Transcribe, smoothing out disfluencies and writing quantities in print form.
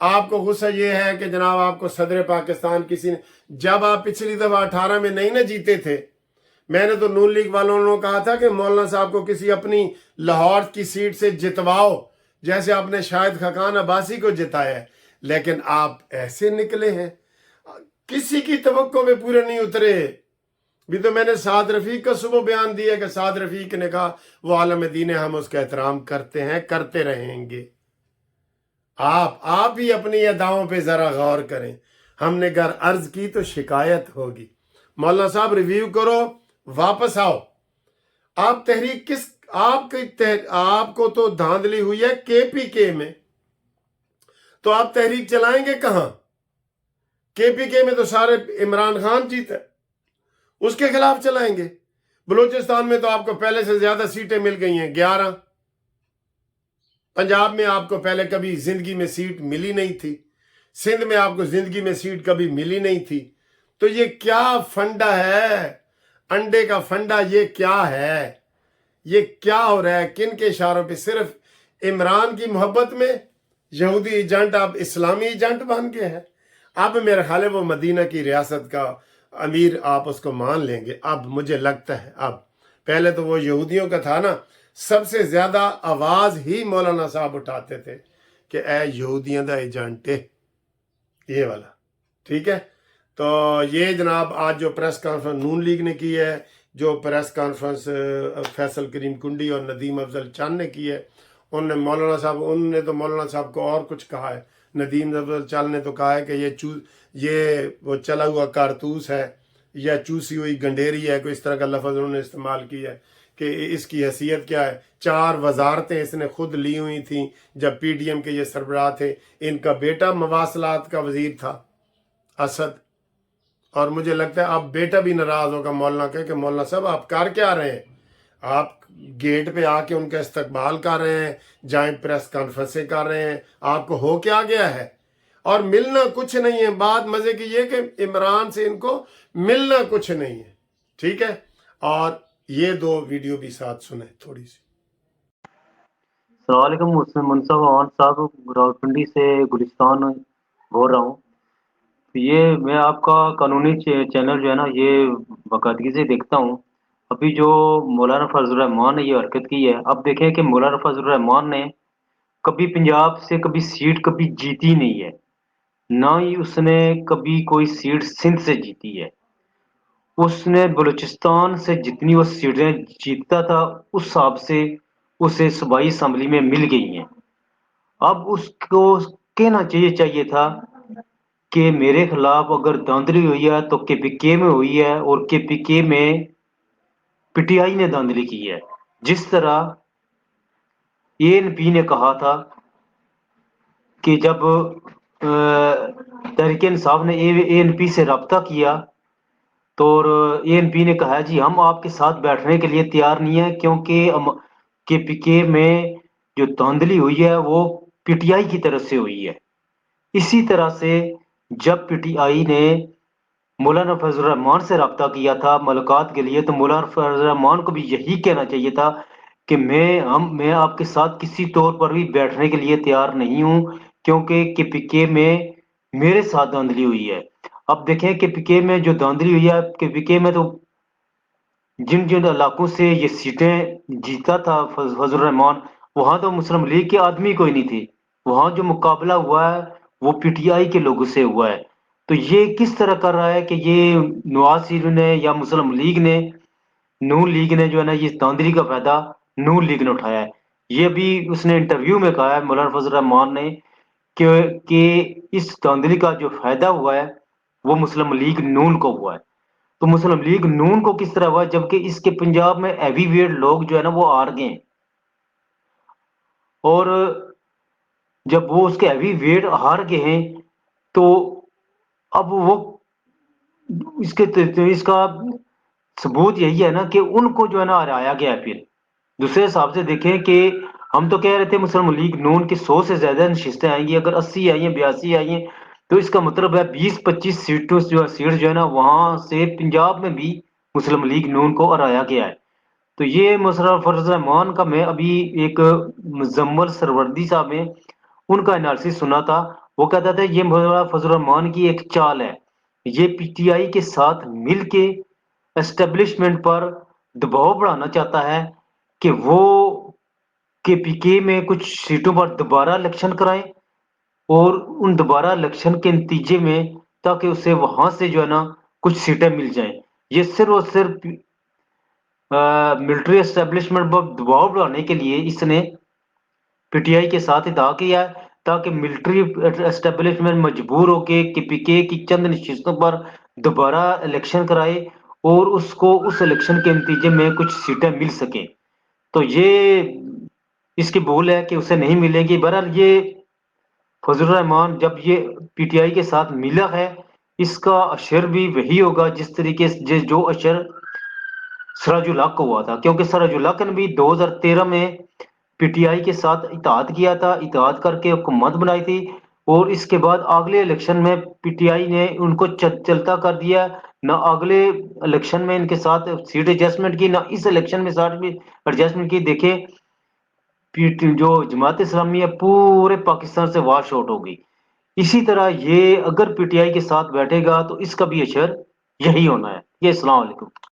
آپ کو غصہ یہ ہے کہ جناب آپ کو صدر پاکستان کسی نے، جب آپ پچھلی دفعہ 18 میں نہیں نہ جیتے تھے، میں نے تو نون لیگ والوں نے کہا تھا کہ مولانا صاحب کو کسی اپنی لاہور کی سیٹ سے جتواؤ، جیسے آپ نے شاہد خاقان عباسی کو جتایا ہے، لیکن آپ ایسے نکلے ہیں، کسی کی توقع میں پورے نہیں اترے۔ بھی تو میں نے سعد رفیق کا صبح بیان دیا کہ سعد رفیق نے کہا وہ عالم دین ہے، ہم اس کا احترام کرتے ہیں، کرتے رہیں گے۔ آپ بھی اپنی اداؤں پہ ذرا غور کریں، ہم نے اگر عرض کی تو شکایت ہوگی۔ مولانا صاحب ریویو کرو، واپس آؤ۔ آپ تحریک کس آپ کو تو دھاندلی ہوئی ہے کے پی کے میں، تو آپ تحریک چلائیں گے کہاں؟ کے پی کے میں تو سارے عمران خان جیتا ہے، اس کے خلاف چلائیں گے۔ بلوچستان میں تو آپ کو پہلے سے زیادہ سیٹیں مل گئی ہیں، 11۔ پنجاب میں آپ کو پہلے کبھی زندگی میں سیٹ ملی نہیں تھی، سندھ میں آپ کو زندگی میں سیٹ کبھی ملی نہیں تھی۔ تو یہ کیا فنڈا ہے، انڈے کا فنڈا یہ کیا ہے؟ یہ کیا ہو رہا ہے؟ کن کے اشاروں پہ؟ صرف عمران کی محبت میں یہودی ایجنٹ اب اسلامی ایجنٹ بن گئے ہیں۔ اب میرا خیال ہے وہ مدینہ کی ریاست کا امیر آپ اس کو مان لیں گے، اب مجھے لگتا ہے۔ اب پہلے تو وہ یہودیوں کا تھا نا، سب سے زیادہ آواز ہی مولانا صاحب اٹھاتے تھے کہ اے یہودیاں دا ایجنٹ، یہ والا، ٹھیک ہے۔ تو یہ جناب آج جو پریس کانفرنس نون لیگ نے کی ہے، جو پریس کانفرنس فیصل کریم کنڈی اور ندیم افضل چاند نے کی ہے، ان نے تو مولانا صاحب کو اور کچھ کہا ہے۔ ندیم افضل چاند نے تو کہا ہے کہ یہ وہ چلا ہوا کارتوس ہے یا چوسی ہوئی گنڈیری ہے، کوئی اس طرح کا لفظ انہوں نے استعمال کیا ہے کہ اس کی حیثیت کیا ہے۔ 4 وزارتیں اس نے خود لی ہوئی تھیں جب پی ڈی ایم کے یہ سربراہ تھے۔ ان کا بیٹا مواصلات کا وزیر تھا، اسد، اور مجھے لگتا ہے اب بیٹا بھی ناراض ہوگا مولانا کہ مولانا صاحب آپ کر کیا رہے ہیں؟ آپ گیٹ پہ آ کے ان کا استقبال کر رہے ہیں، جائیں پریس کانفرنسیں کر رہے ہیں، آپ کو ہو کیا گیا ہے؟ اور ملنا کچھ نہیں ہے۔ بات مزے کی یہ کہ عمران سے ان کو ملنا کچھ نہیں ہے، ٹھیک ہے۔ اور یہ 2 ویڈیو بھی ساتھ سنیں تھوڑی سی۔ السلام علیکم، منصف عوان صاحب، راولپنڈی سے گلستان بول رہا ہوں۔ یہ میں آپ کا قانونی چینل جو ہے نا، یہ باقاعدگی سے دیکھتا ہوں۔ ابھی جو مولانا فضل الرحمان نے یہ حرکت کی ہے، اب دیکھیں کہ مولانا فضل الرحمان نے کبھی پنجاب سے کبھی سیٹ کبھی جیتی نہیں ہے، نہ ہی اس نے کبھی کوئی سیٹ سندھ سے جیتی ہے۔ اس نے بلوچستان سے جتنی وہ سیٹیں جیتتا تھا اس حساب سے اسے صوبائی اسمبلی میں مل گئی ہیں۔ اب اس کو کہنا چاہیے تھا کہ میرے خلاف اگر دھاندلی ہوئی ہے تو کے پی کے میں ہوئی ہے، اور کے پی کے میں پی ٹی آئی نے دھاندلی کی ہے۔ جس طرح اے این پی نے کہا تھا کہ جب تحریک انصاف نے اے این پی سے رابطہ کیا تو اے این پی نے کہا جی ہم آپ کے ساتھ بیٹھنے کے لیے تیار نہیں ہیں، کیونکہ کے پی کے میں جو دھاندلی ہوئی ہے وہ پی ٹی آئی کی طرف سے ہوئی ہے۔ اسی طرح سے جب پی ٹی آئی نے مولانا فضل الرحمان سے رابطہ کیا تھا ملاقات کے لیے، تو مولانا فضل الرحمان کو بھی یہی کہنا چاہیے تھا کہ میں آپ کے ساتھ کسی طور پر بھی بیٹھنے کے لیے تیار نہیں ہوں، کیونکہ کے پی کے میں میرے ساتھ دھاندلی ہوئی ہے۔ اب دیکھیں کہ پی کے میں جو دھاندلی ہوئی ہے، کہ پی کے میں تو جن علاقوں سے یہ سیٹیں جیتا تھا فضل الرحمان، وہاں تو مسلم لیگ کے آدمی کوئی نہیں تھی، وہاں جو مقابلہ ہوا ہے وہ پی ٹی آئی کے لوگوں سے ہوا ہے۔ تو یہ کس طرح کر رہا ہے کہ یہ نواز شریف نے یا مسلم لیگ نے، نون لیگ نے جو ہے نا یہ دھاندلی کا فائدہ نون لیگ نے اٹھایا ہے۔ یہ بھی اس نے انٹرویو میں کہا ہے مولانا فضل الرحمان نے کہ اس دھاندلی کا جو فائدہ ہوا ہے وہ مسلم لیگ نون کو ہوا ہے۔ تو مسلم لیگ نون کو کس طرح ہوا، جبکہ اس کے پنجاب میں ہیوی ویٹ لوگ جو ہے نا وہ ہار گئے ہیں، اور جب وہ اس کے ہیوی ویٹ ہار گئے ہیں تو اب وہ اس کا ثبوت یہی ہے نا کہ ان کو جو ہے نا ہرایا گیا ہے۔ پھر دوسرے حساب سے دیکھیں کہ ہم تو کہہ رہے تھے مسلم لیگ نون کی 100 سے زیادہ نشستیں آئیں گی، اگر 80 آئی ہیں 82 آئی ہیں تو اس کا مطلب ہے 20-25 سیٹ جو ہے نا وہاں سے پنجاب میں بھی مسلم لیگ نون کو ہرایا گیا ہے۔ تو یہ مسرف فضل الرحمان کا میں ابھی ایک مزمل سروردی صاحب ہیں ان کا انالیسس سنا تھا، وہ کہتا تھا یہ مولانا فضل الرحمان کی ایک چال ہے، یہ پی ٹی آئی کے ساتھ مل کے اسٹیبلشمنٹ پر دباؤ بڑھانا چاہتا ہے کہ وہ کے پی کے میں کچھ سیٹوں پر دوبارہ الیکشن کرائیں، اور ان دوبارہ الیکشن کے نتیجے میں تاکہ اسے وہاں سے جو ہے نا کچھ سیٹیں مل جائیں۔ یہ صرف اور صرف ملٹری اسٹیبلشمنٹ پر دباؤ بڑھانے کے لیے اس نے پی ٹی آئی کے ساتھ اتحاد کیا ہے، تاکہ ملٹری اسٹیبلشمنٹ مجبور ہو کے پی کے کی چند نشستوں پر دوبارہ الیکشن کرائے اور اس کو اس الیکشن کے نتیجے میں کچھ سیٹیں مل سکیں۔ تو یہ اس کی بھول ہے کہ اسے نہیں ملے گی۔ بہرحال یہ فضل الرحمان جب یہ پی ٹی آئی کے ساتھ ملا ہے، اس کا اشر بھی وہی ہوگا جس طریقے سے جو اشر سراج الحق کو ہوا تھا، کیونکہ سراج الحق نے بھی 2013 میں پی ٹی آئی کے ساتھ اتحاد کیا تھا، اتحاد کر کے حکومت بنائی تھی، اور اس کے بعد اگلے الیکشن میں پی ٹی آئی نے ان کو چلتا کر دیا، نہ اگلے الیکشن میں ان کے ساتھ سیٹ ایڈجسٹمنٹ کی، نہ اس الیکشن میں ساتھ بھی ایڈجسٹمنٹ کی۔ دیکھیں جو جماعت اسلامی ہے پورے پاکستان سے واش آؤٹ ہوگی۔ اسی طرح یہ اگر پی ٹی آئی کے ساتھ بیٹھے گا تو اس کا بھی اشر یہی ہونا ہے۔ یہ السلام علیکم۔